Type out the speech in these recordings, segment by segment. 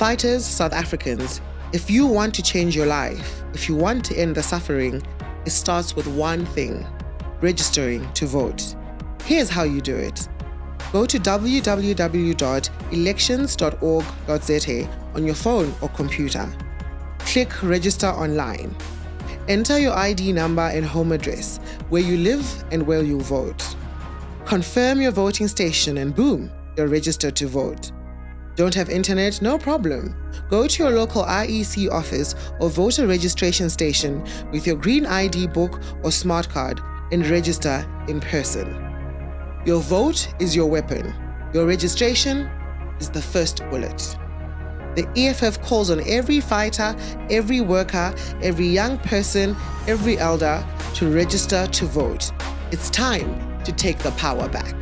Fighters, South Africans, if you want to change your life, if you want to end the suffering, it starts with one thing: registering to vote. Here's how you do it. Go to www.elections.org.za on your phone or computer. Click Register Online. Enter your ID number and home address, where you live and where you'll vote. Confirm your voting station and boom, you're registered to vote. Don't have internet? No problem. Go to your local IEC office or voter registration station with your green ID book or smart card and register in person. Your vote is your weapon. Your registration is the first bullet. The EFF calls on every fighter, every worker, every young person, every elder to register to vote. It's time to take the power back.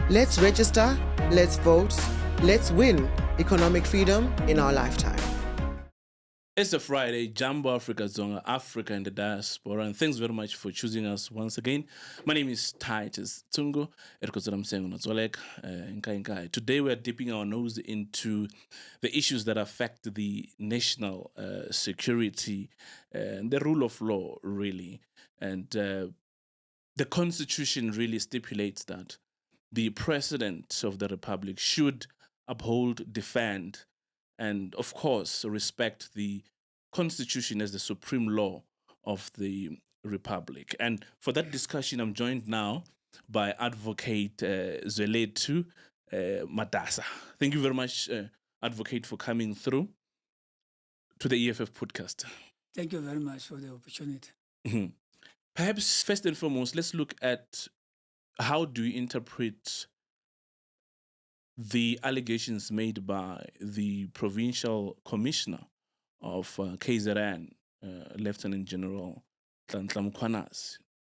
Let's register, let's vote, let's win economic freedom in our lifetime. It's a Friday, Jambo Africa Zonga, Africa and the diaspora, and thanks very much for choosing us once again. My name is Titus Tungo. Today we are dipping our nose into the issues that affect the national security and the rule of law, really. And the Constitution really stipulates that the President of the Republic should uphold, defend, and of course, respect the Constitution as the supreme law of the Republic. And for that discussion, I'm joined now by Advocate Zweletu Madasa. Thank you very much, Advocate, for coming through to the EFF podcast. Thank you very much for the opportunity. Mm-hmm. Perhaps first and foremost, let's look at how do you interpret the allegations made by the provincial commissioner of KZN, Lieutenant General Nhlanhla Mkhwanazi.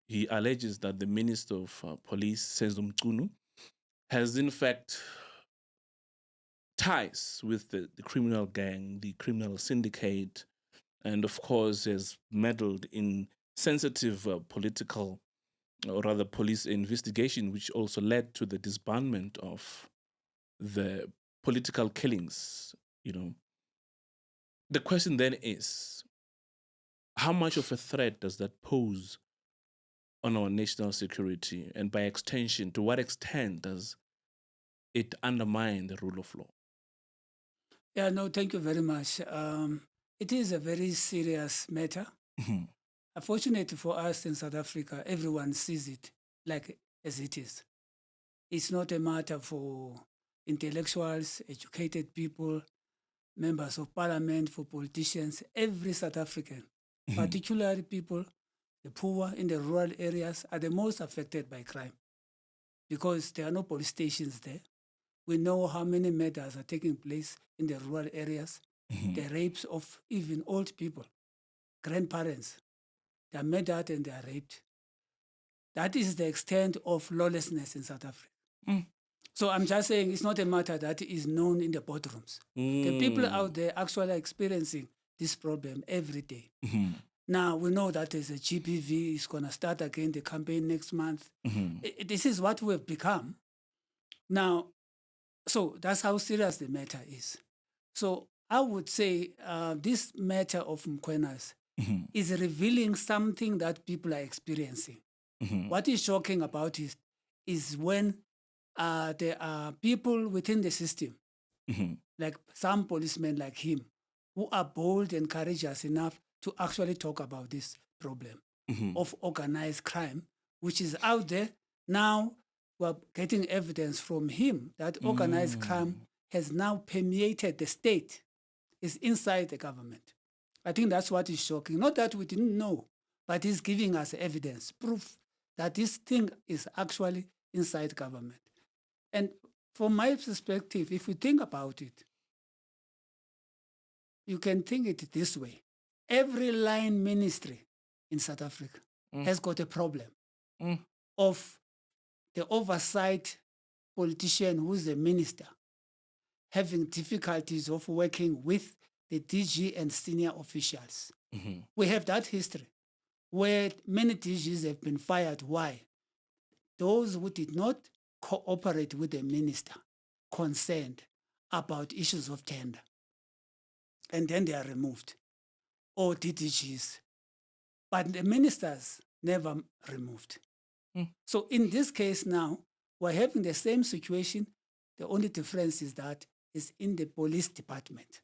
He alleges that the Minister of Police, Senzo Mchunu, has in fact ties with the criminal gang, the criminal syndicate, and of course has meddled in sensitive political, or rather police investigation, which also led to the disbandment of the political killings, The question then is, how much of a threat does that pose on our national security? And by extension, to what extent does it undermine the rule of law? Yeah, no, thank you very much. It is a very serious matter. Mm-hmm. Unfortunately for us in South Africa, everyone sees it like as it is. It's not a matter for intellectuals, educated people, members of parliament, for politicians. Every South African, particularly people, the poor in the rural areas, are the most affected by crime because there are no police stations there. We know how many murders are taking place in the rural areas, the rapes of even old people, grandparents. They are murdered and they are raped. That is the extent of lawlessness in South Africa. So I'm just saying it's not a matter that is known in the boardrooms. The people out there actually are experiencing this problem every day. Now, we know that there's a GPV is going to start again the campaign next month. This is what we've become. Now, so that's how serious the matter is. So I would say this matter of Mkhwanazi is revealing something that people are experiencing. What is shocking about it is when there are people within the system, like some policemen like him, who are bold and courageous enough to actually talk about this problem of organized crime, which is out there. Now we're getting evidence from him that organized crime has now permeated the state, is inside the government. I think that's what is shocking. Not that we didn't know, but he's giving us evidence, proof that this thing is actually inside government. And from my perspective, if we think about it, you can think it this way. Every line ministry in South Africa has got a problem of the oversight politician who's the minister having difficulties of working with the DG and senior officials. We have that history where many DGs have been fired. Why? Those who did not cooperate with the minister concerned about issues of tender. and then they are removed, or DDGs. But the ministers never removed. Mm. So in this case now, we're having the same situation. The only difference is that it's in the police department.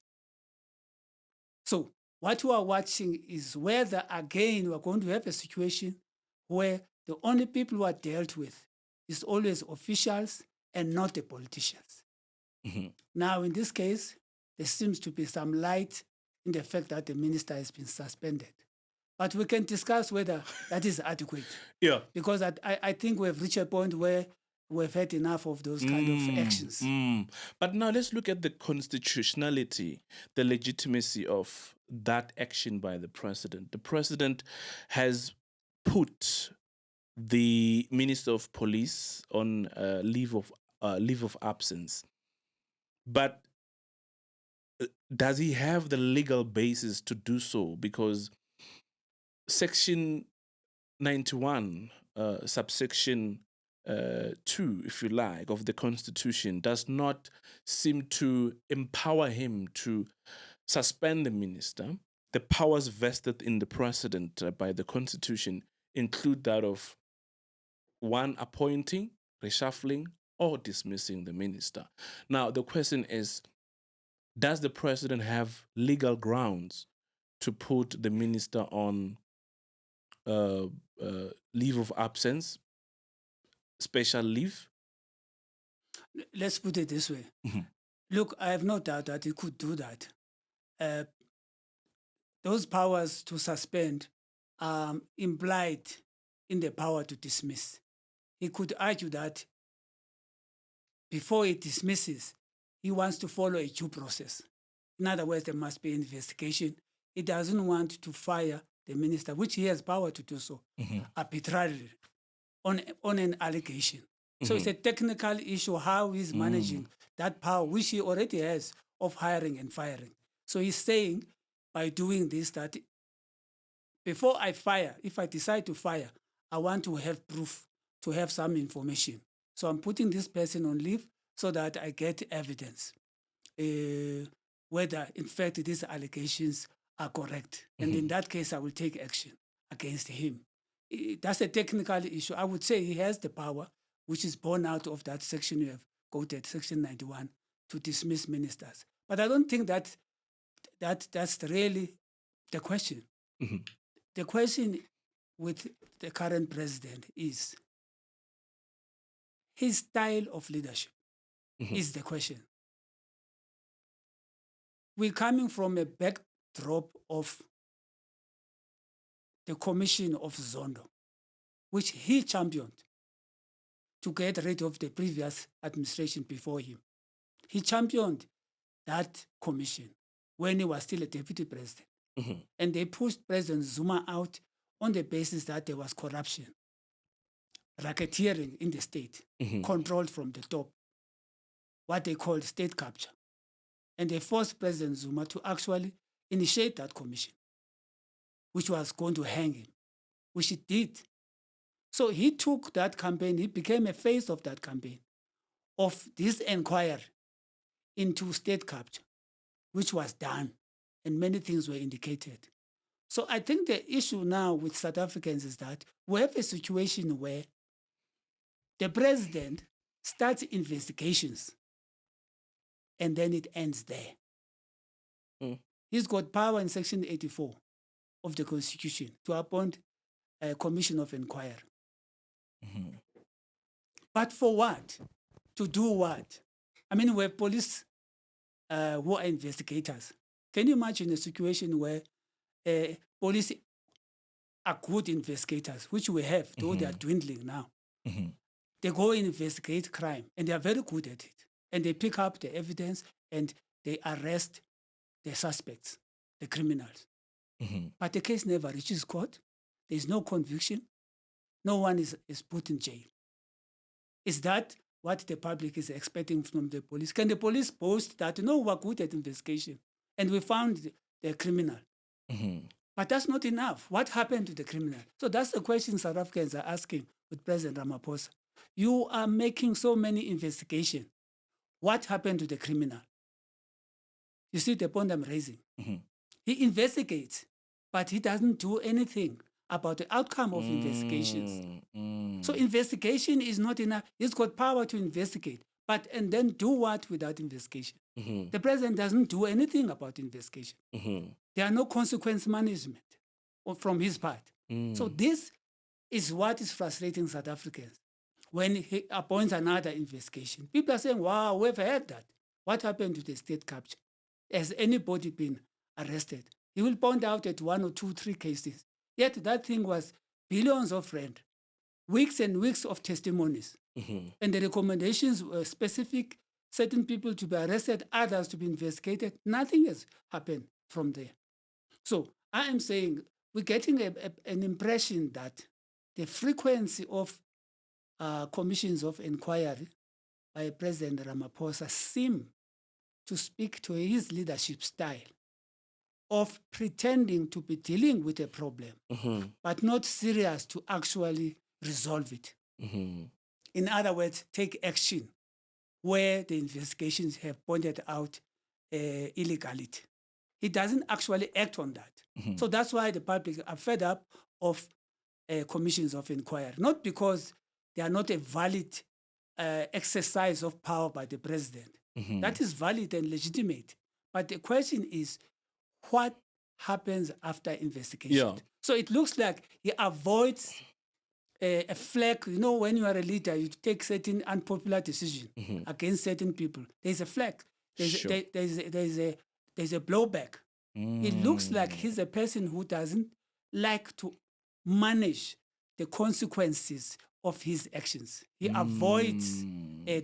So what we are watching is whether again we're going to have a situation where the only people who are dealt with is always officials and not the politicians. Mhm. Now, in this case, there seems to be some light in the fact that the minister has been suspended. But we can discuss whether that is adequate. Yeah. Because I think we've reached a point where we've had enough of those kind of actions. But now let's look at the constitutionality, the legitimacy of that action by the president. The president has put the minister of police on leave of absence, but does he have the legal basis to do so? Because Section 91, subsection 2, if you like, of the Constitution does not seem to empower him to suspend the minister. The powers vested in the president by the Constitution include that of one, appointing, reshuffling, or dismissing the minister. Now, the question is, does the president have legal grounds to put the minister on leave of absence, special leave? Let's put it this way. Mhm. Look, I have no doubt that he could do that. Those powers to suspend are implied in the power to dismiss. He could argue that before he dismisses, he wants to follow a due process. In other words, there must be investigation. He doesn't want to fire the minister, which he has power to do so, arbitrarily on an allegation. So it's a technical issue how he's managing that power, which he already has of hiring and firing. So he's saying by doing this that before I fire, if I decide to fire, I want to have proof, to have some information. So I'm putting this person on leave so that I get evidence whether, in fact, these allegations are correct. And in that case, I will take action against him. That's a technical issue. I would say he has the power, which is born out of that section you have quoted, Section 91, to dismiss ministers. But I don't think that's really the question. The question with the current president is his style of leadership is the question. We're coming from a backdrop of the commission of Zondo, which he championed to get rid of the previous administration before him. He championed that commission when he was still a deputy president. And they pushed President Zuma out on the basis that there was corruption, racketeering in the state, controlled from the top, what they called state capture. And they forced President Zuma to actually initiate that commission, which was going to hang him, which it did. So he took that campaign, he became a face of that campaign, of this inquiry into state capture, which was done, and many things were indicated. So I think the issue now with South Africans is that we have a situation where the president starts investigations and then it ends there. He's got power in Section 84 of the Constitution to appoint a commission of inquiry. But for what? To do what? I mean, we have police who are investigators. Can you imagine a situation where police are good investigators, which we have, though they are dwindling now? They go and investigate crime, and they are very good at it. And they pick up the evidence, and they arrest the suspects, the criminals. But the case never reaches court. There is no conviction. No one is put in jail. Is that what the public is expecting from the police? Can the police boast that, no, we're good at investigation and we found the criminal? But that's not enough. What happened to the criminal? So that's the question South Africans are asking with President Ramaphosa. You are making so many investigations. What happened to the criminal? You see the point I'm raising? Mhm. He investigates, but he doesn't do anything about the outcome of investigations. So investigation is not enough. He's got power to investigate, and then do what without investigation? Mhm. The president doesn't do anything about investigation. Mhm. There are no consequence management from his part. So this is what is frustrating South Africans. When he appoints another investigation, people are saying, wow, we've heard that. What happened to the state capture? Has anybody been arrested? He will point out at 1 or 2, 3 cases. Yet that thing was billions of rand, weeks and weeks of testimonies. Mhm. And the recommendations were specific, certain people to be arrested, others to be investigated. Nothing has happened from there. So I am saying we're getting an impression that the frequency of commissions of inquiry by President Ramaphosa seem to speak to his leadership style of pretending to be dealing with a problem, Mhm. but not serious to actually resolve it. Mhm. In other words, take action where the investigations have pointed out illegality. He doesn't actually act on that. Mhm. So that's why the public are fed up of commissions of inquiry, not because they are not a valid exercise of power by the president. Mhm. That is valid and legitimate. But the question is, what happens after investigation? Yeah. So it looks like he avoids a flag. You know, when you are a leader, you take certain unpopular decision against certain people. There's a flag. Sure. There's a blowback. It looks like he's a person who doesn't like to manage the consequences of his actions. He avoids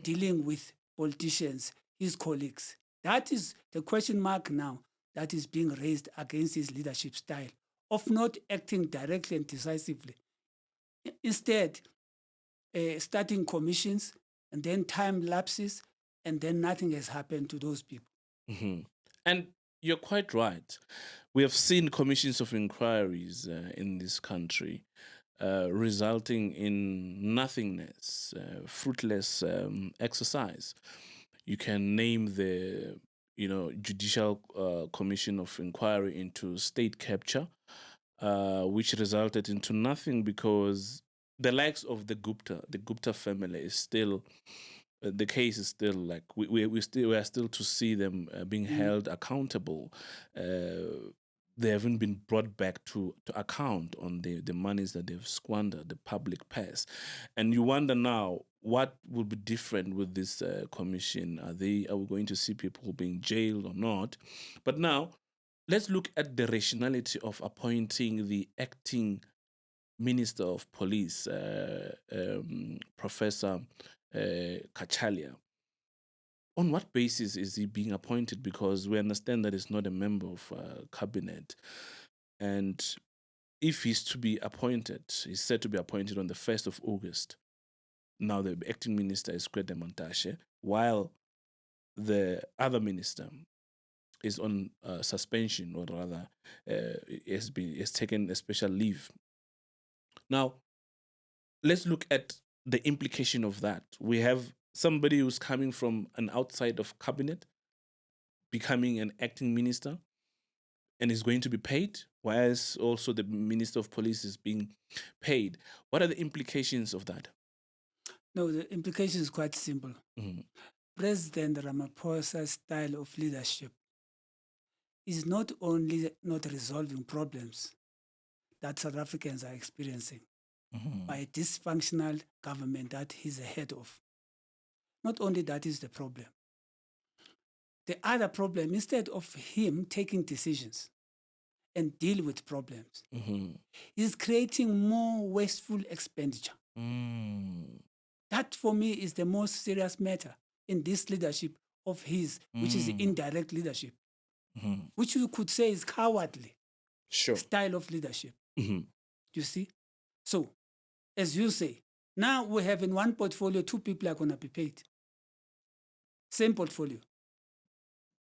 dealing with politicians, his colleagues. That is the question mark now that is being raised against his leadership style of not acting directly and decisively. Instead, starting commissions and then time lapses, and then nothing has happened to those people. Mhm. And you're quite right. We have seen commissions of inquiries in this country resulting in nothingness, fruitless exercise. You can name the, Judicial Commission of Inquiry into state capture, which resulted into nothing because the likes of the Gupta family is still the case is still like we are still to see them being held accountable. They haven't been brought back to account on the monies that they've squandered, the public purse, and you wonder now what will be different with this commission. Are we going to see people being jailed or not? But now let's look at the rationality of appointing the acting Minister of Police, Professor Kachalia. On what basis is he being appointed? Because we understand that he's not a member of cabinet. And if he's to be appointed, he's said to be appointed on the 1st of August. Now the acting minister is Kwede Montashe, while the other minister is on suspension, or rather, has taken a special leave. Now, let's look at the implication of that. We have somebody who's coming from an outside of cabinet, becoming an acting minister, and is going to be paid, whereas also the minister of police is being paid. What are the implications of that? No, the implication is quite simple. Mhm. President Ramaphosa's style of leadership is not only not resolving problems that South Africans are experiencing by a dysfunctional government that he's the head of. Not only that is the problem. The other problem, instead of him taking decisions and deal with problems, is creating more wasteful expenditure. That for me is the most serious matter in this leadership of his, which is indirect leadership, which you could say is cowardly Sure. style of leadership. You see? So, as you say, now we have in one portfolio, 2 people are going to be paid. Same portfolio.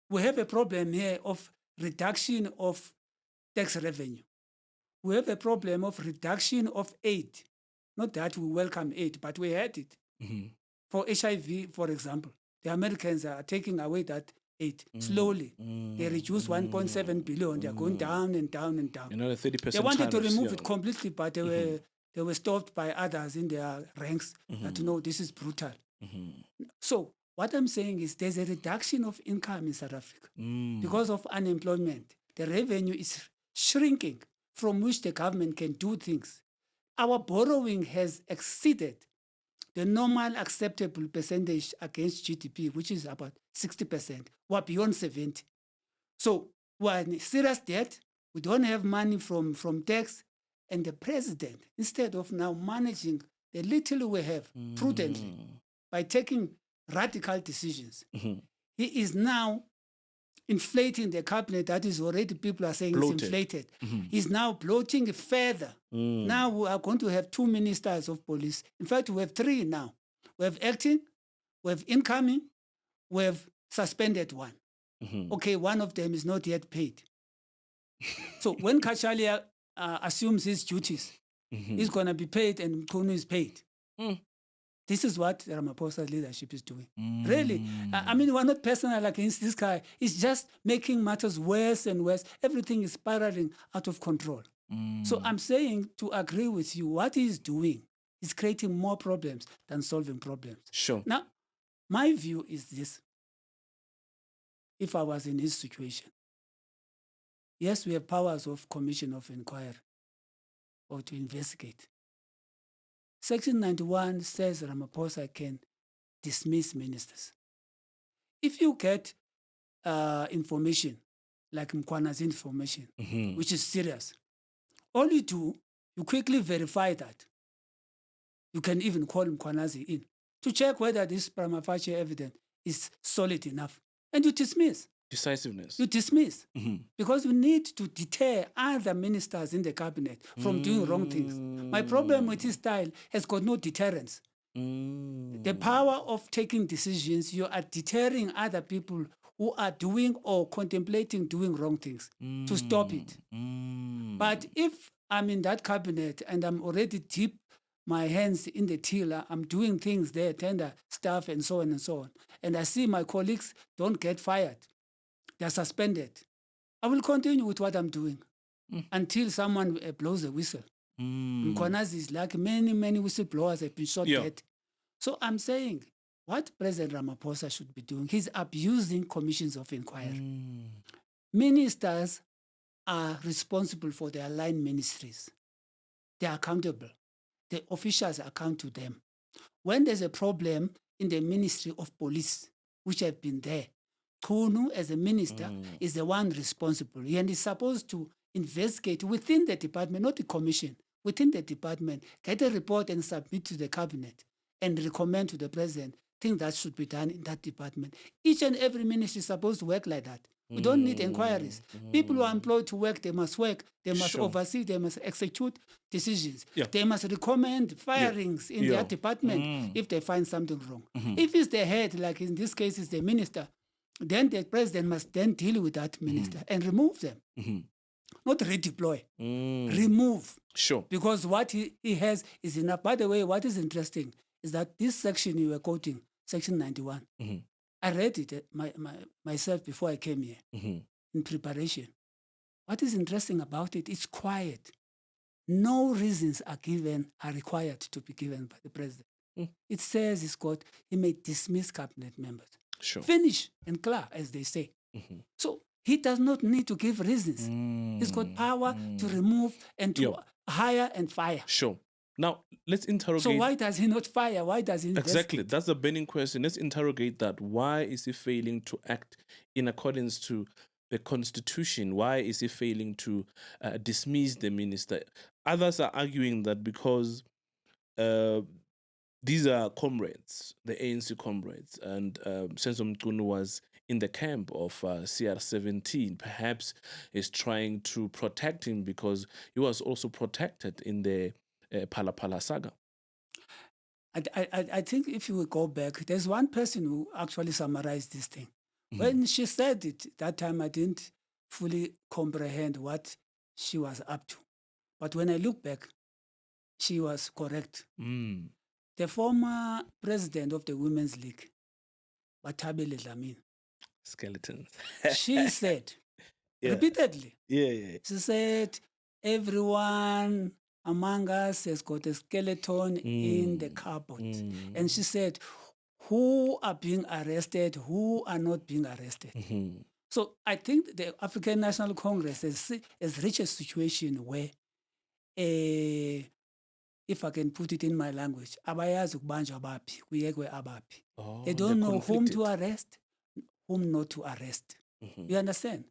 We have a problem here of reduction of tax revenue. We have a problem of reduction of aid. Not that we welcome aid, but we had it. For HIV, for example, the Americans are taking away that aid. Slowly. They reduced 1.7 billion. They're going down and down and down. You know, the 30% They wanted to tariffs, remove yeah. it completely, but they were stopped by others in their ranks that, no, this is brutal. So what I'm saying is there's a reduction of income in South Africa because of unemployment. The revenue is shrinking from which the government can do things. Our borrowing has exceeded the normal acceptable percentage against GDP, which is about 60%. We're beyond 70. So we're in serious debt. We don't have money from tax. And the president, instead of now managing the little we have prudently by taking radical decisions, he is now inflating the cabinet that is already, people are saying Bloated. it's inflated. He's now bloating it further. Now we are going to have 2 ministers of police. In fact, we have 3 now. We have acting, we have incoming, we have suspended one. Okay, one of them is not yet paid. So when Kachalia assumes his duties, he's going to be paid and Mkhunu is paid. This is what Ramaphosa's leadership is doing. Really. I mean, we're not personal against this guy. It's just making matters worse and worse. Everything is spiraling out of control. So I'm saying, to agree with you, what he's doing is creating more problems than solving problems. Sure. Now, my view is this. If I was in his situation, yes, we have powers of commission of inquiry or to investigate. Section 91 says Ramaphosa can dismiss ministers. If you get information, like Mkwana's information, which is serious, all you do, you quickly verify that. You can even call Mkwanazi in to check whether this prima facie evidence is solid enough. And you dismiss. Decisiveness. You dismiss. Because you need to deter other ministers in the cabinet from doing wrong things. My problem with his style has got no deterrence. The power of taking decisions, you are deterring other people who are doing or contemplating doing wrong things to stop it. But if I'm in that cabinet and I'm already deep my hands in the till, I'm doing things there, tender stuff and so on and so on, and I see my colleagues don't get fired, they're suspended, I will continue with what I'm doing until someone blows a whistle. Mkhwanazi is like many whistleblowers have been shot dead. So I'm saying what President Ramaphosa should be doing, he's abusing commissions of inquiry. Ministers are responsible for their line ministries. They are accountable. The officials account to them. When there's a problem in the Ministry of Police, which have been there, Khunu, as a minister, is the one responsible. And is supposed to investigate within the department, not the commission, within the department, get a report and submit to the cabinet and recommend to the president things that should be done in that department. Each and every ministry is supposed to work like that. We don't need inquiries. People who are employed to work, they must work, they must oversee, they must execute decisions. They must recommend firings in their department if they find something wrong. If it's the head, like in this case it's the minister, then the president must then deal with that minister and remove them. Not redeploy, remove. Sure. Because what he has is enough. By the way, what is interesting is that this section you were quoting, section 91, I read it myself before I came here in preparation. What is interesting about it, it's quiet. No reasons are required to be given by the president. It says he may dismiss cabinet members. Sure. Finish and clear, as they say. So he does not need to give reasons. He's got power to remove and to hire and fire. Sure. Now, let's interrogate. So why does he not fire? Why does he investigate? Exactly. That's the burning question. Let's interrogate that. Why is he failing to act in accordance to the Constitution? Why is he failing to dismiss the minister? Others are arguing that because these are comrades, the ANC comrades, and Senzo Mkhunu was in the camp of CR17. Perhaps is trying to protect him because he was also protected in the Phala Phala saga. I think if you will go back, there's one person who actually summarized this thing. When she said it, that time I didn't fully comprehend what she was up to. But when I look back, she was correct. The former president of the Women's League, Bathabile Dlamini, Skeletons. She said Yeah. repeatedly, Yeah. she said, everyone among us has got a skeleton in the cupboard. And she said, who are being arrested, who are not being arrested. So I think the African National Congress has reached a situation where, if I can put it in my language, abayazi ukubanjwa abaphi, kuyekwe abaphi. Oh, They they're don't know whom conflicted. to arrest, whom not to arrest. You understand?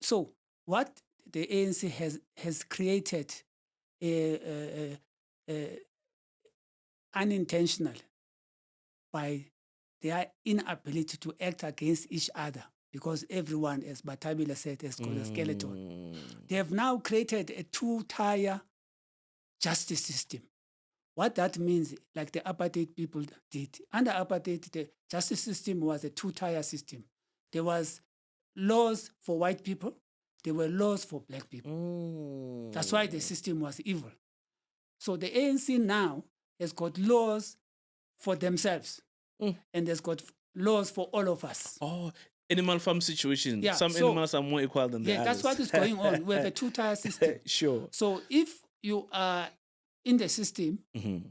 So what the ANC has created unintentionally by their inability to act against each other, because everyone, as Batabila said, has got a skeleton. They have now created a two-tier justice system. What that means, like the apartheid people did. Under apartheid, the justice system was a two-tier system. There was laws for white people, there were laws for black people. That's why the system was evil. So the ANC now has got laws for themselves, and has got laws for all of us. Oh, animal farm situation. Yeah, Some so- animals are more equal than the Yeah, others. that's what is going on. We have a two-tier system. Sure. So if you are in the system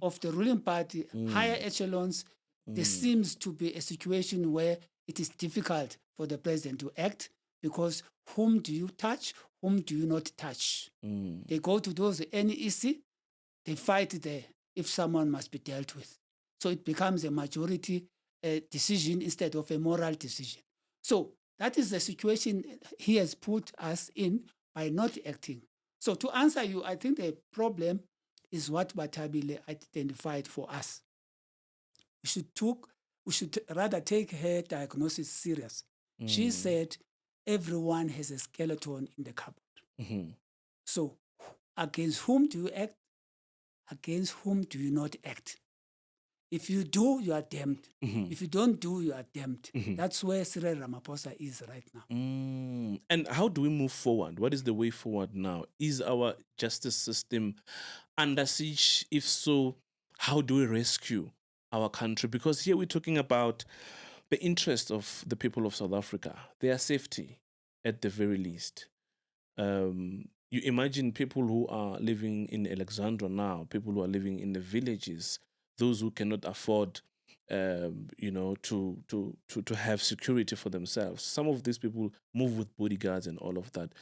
of the ruling party, higher echelons, there seems to be a situation where it is difficult for the president to act, because whom do you touch, whom do you not touch? They go to those NEC, they fight there if someone must be dealt with. So it becomes a majority decision instead of a moral decision. So that is the situation he has put us in by not acting. So to answer you, I think the problem is what Batabile identified for us. We should rather take her diagnosis serious. She said everyone has a skeleton in the cupboard. So against whom do you act? Against whom do you not act? If you do, you are damned. If you don't do, you are damned. That's where Cyril Ramaphosa is right now. And how do we move forward? What is the way forward now? Is our justice system under siege? If so, how do we rescue our country? Because here we're talking about the interest of the people of South Africa, their safety at the very least. You imagine people who are living in Alexandra now, people who are living in the villages, those who cannot afford, to have security for themselves. Some of these people move with bodyguards and all of that.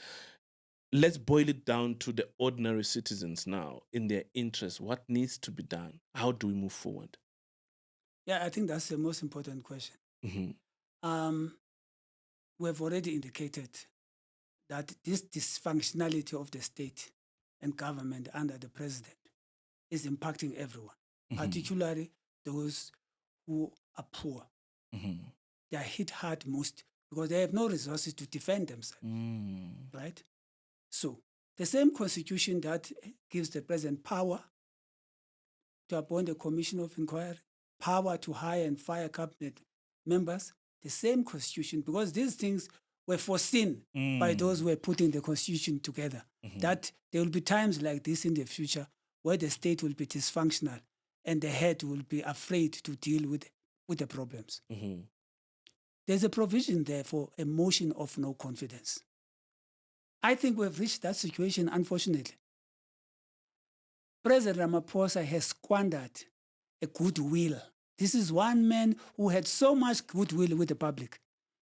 Let's boil it down to the ordinary citizens now, in their interest. What needs to be done? How do we move forward? Yeah, I think that's the most important question. We've already indicated that this dysfunctionality of the state and government under the president is impacting everyone, particularly those who are poor. They are hit hard most because they have no resources to defend themselves, right? So the same constitution that gives the president power to appoint a commission of inquiry, power to hire and fire cabinet members, the same constitution, because these things were foreseen by those who were putting the constitution together, that there will be times like this in the future where the state will be dysfunctional and the head will be afraid to deal with the problems. There's a provision there for a motion of no confidence. I think we've reached that situation, unfortunately. President Ramaphosa has squandered a goodwill. This is one man who had so much goodwill with the public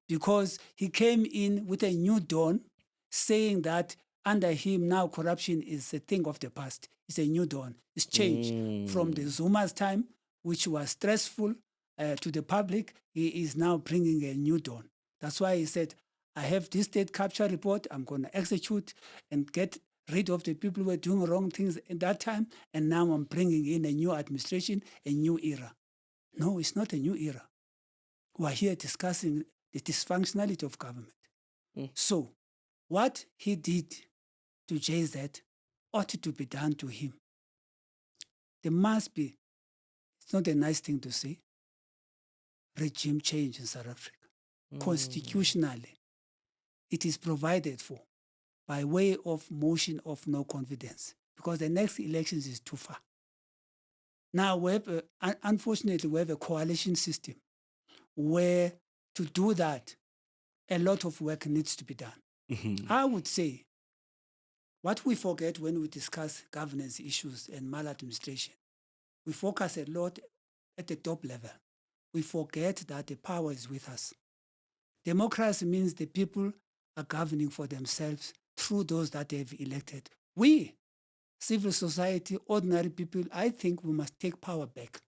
because he came in with a new dawn, saying that under him now corruption is a thing of the past. It's a new dawn. It's changed from the Zuma's time, which was stressful to the public. He is now bringing a new dawn. That's why he said, I have this state capture report. I'm going to execute and get rid of the people who were doing wrong things at that time. And now I'm bringing in a new administration, a new era. No, it's not a new era. We're here discussing the dysfunctionality of government. So what he did to JZ ought to be done to him. There must be, it's not a nice thing to say, regime change in South Africa. Constitutionally, it is provided for by way of motion of no confidence because the next elections is too far. Now, unfortunately, we have a coalition system where to do that, a lot of work needs to be done. Mhm. I would say what we forget when we discuss governance issues and maladministration, we focus a lot at the top level. We forget that the power is with us. Democracy means the people are governing for themselves through those that they've elected. We, civil society, ordinary people, I think we must take power back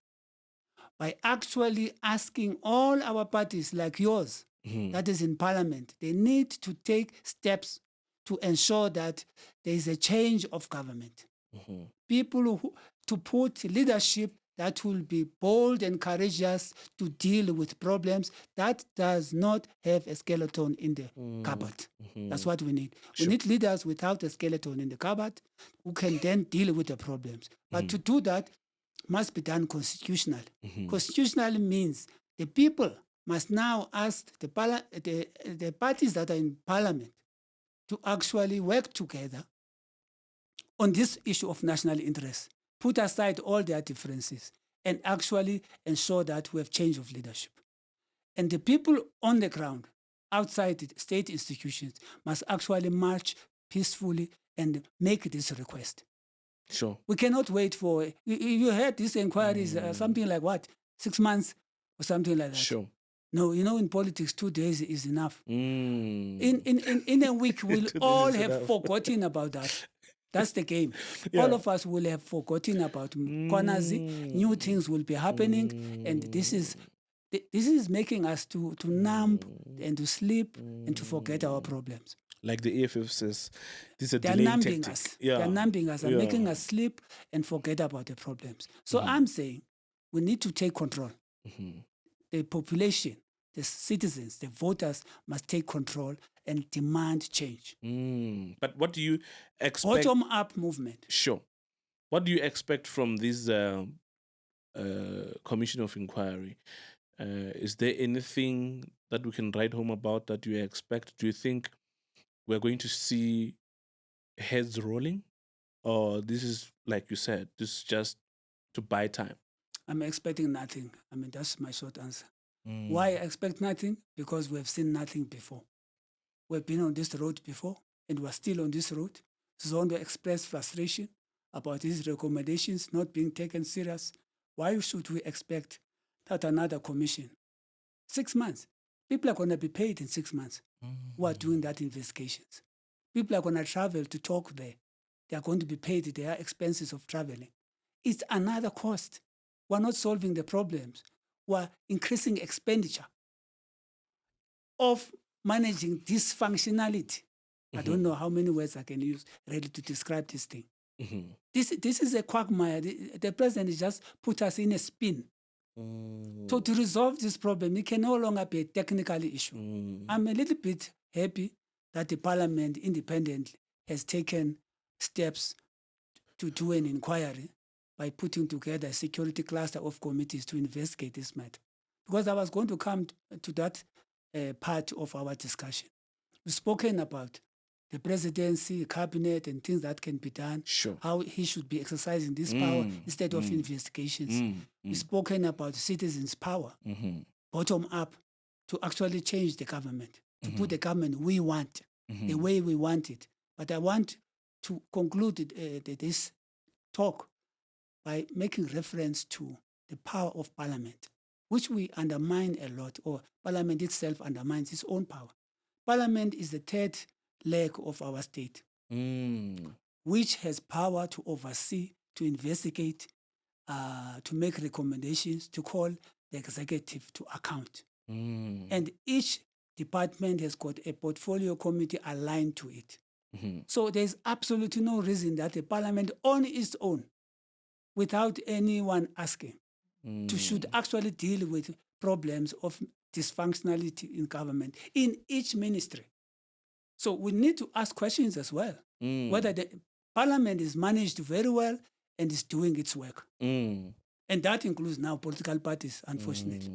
by actually asking all our parties like yours Mhm. that is in parliament, they need to take steps to ensure that there is a change of government. Mhm. People to put leadership that will be bold and courageous to deal with problems that does not have a skeleton in the cupboard. That's what we need. We Sure. need leaders without a skeleton in the cupboard who can then deal with the problems. But to do that must be done constitutionally. Constitutionally means the people must now ask the parties that are in parliament to actually work together on this issue of national interest, put aside all their differences, and actually ensure that we have change of leadership. And the people on the ground, outside the state institutions, must actually march peacefully and make this request. Sure. We cannot wait for, you heard these inquiries, something like what, 6 months or something like that. Sure. No, in politics, 2 days is enough. Mm. In a week, we'll 2 days all is have enough. forgotten about that. That's the game. Yeah. All of us will have forgotten about Konazi. New things will be happening, and this is making us to numb and to sleep and to forget our problems. Like the EFF says, this is a They are delaying numbing tactic. us. Yeah. They are numbing us and Yeah. making us sleep and forget about the problems. So I'm saying we need to take control. The population, the citizens, the voters must take control and demand change. But what do you expect? Bottom-up movement. Sure. What do you expect from this commission of inquiry? Is there anything that we can write home about that you expect? Do you think we're going to see heads rolling? Or this is, like you said, this is just to buy time? I'm expecting nothing. I mean, that's my short answer. Why I expect nothing? Because we have seen nothing before. We've been on this road before, and we're still on this road. Zondo expressed frustration about these recommendations not being taken serious. Why should we expect that another commission? 6 months. People are going to be paid in 6 months who are doing that investigations. People are going to travel to talk there. They are going to be paid their expenses of traveling. It's another cost. We're not solving the problems. We're increasing expenditure of managing dysfunctionality. I don't know how many words I can use really to describe this thing. This is a quagmire. The president has just put us in a spin. So to resolve this problem, it can no longer be a technical issue. I'm a little bit happy that the parliament independently has taken steps to do an inquiry by putting together a security cluster of committees to investigate this matter. Because I was going to come to that part of our discussion. We've spoken about the presidency, cabinet, and things that can be done, Sure. how he should be exercising this power instead of investigations. We've spoken about citizens' power, bottom up, to actually change the government, to put the government we want, the way we want it. But I want to conclude this talk by making reference to the power of parliament, which we undermine a lot, or parliament itself undermines its own power. Parliament is the third leg of our state, which has power to oversee, to investigate, to make recommendations, to call the executive to account. And each department has got a portfolio committee aligned to it. So there's absolutely no reason that the parliament on its own, without anyone asking, should actually deal with problems of dysfunctionality in government in each ministry. So we need to ask questions as well, whether the parliament is managed very well and is doing its work. And that includes now political parties, unfortunately.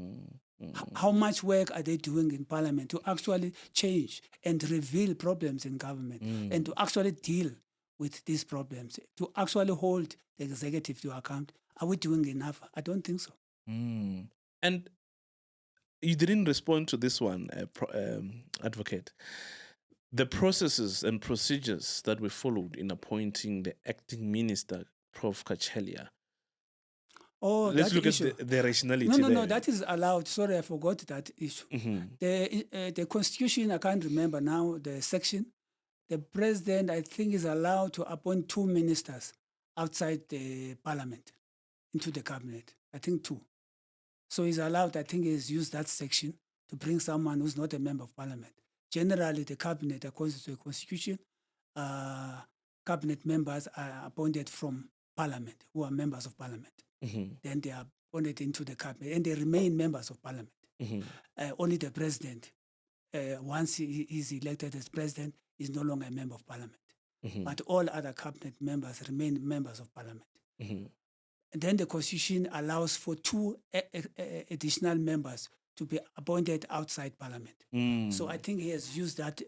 How much work are they doing in parliament to actually change and reveal problems in government and to actually deal with these problems, to actually hold the executive to account? Are we doing enough? I don't think so. And you didn't respond to this one, advocate. The processes and procedures that were followed in appointing the acting minister, Prof. Kachelia. Oh, Let's that look issue. at the rationality. No, that is allowed. Sorry, I forgot that issue. The Constitution, I can't remember now the section. The president, I think, is allowed to appoint 2 ministers outside the parliament into the cabinet. I think 2. So he's allowed, I think he's used that section to bring someone who's not a member of parliament. Generally, the cabinet, according to the Constitution, cabinet members are appointed from parliament, who are members of parliament. Then they are appointed into the cabinet and they remain members of parliament. Only the president, once he is elected as president, is no longer a member of parliament. But all other cabinet members remain members of parliament. And then the Constitution allows for 2 additional members to be appointed outside parliament. So I think he has used that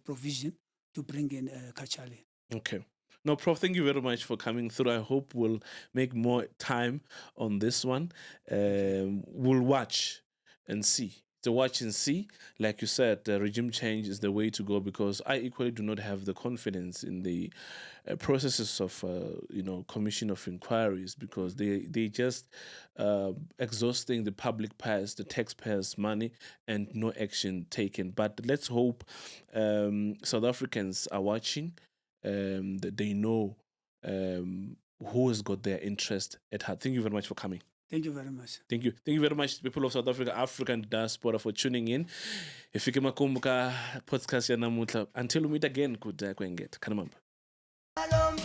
provision to bring in Kachali. Okay. No, Prof, thank you very much for coming through. I hope we'll make more time on this one. We'll watch and see. To watch and see, like you said, regime change is the way to go, because I equally do not have the confidence in the processes of, commission of inquiries, because they just exhausting the public purse, the taxpayers' money, and no action taken. But let's hope South Africans are watching, that they know who has got their interest at heart. Thank you very much for coming. Thank you very much. Thank you. Thank you very much, people of South Africa, African diaspora, for tuning in. Ifike makumu ka podcast ya namuhla. Until we meet again, kuda kwengeta. Kana mamba. Long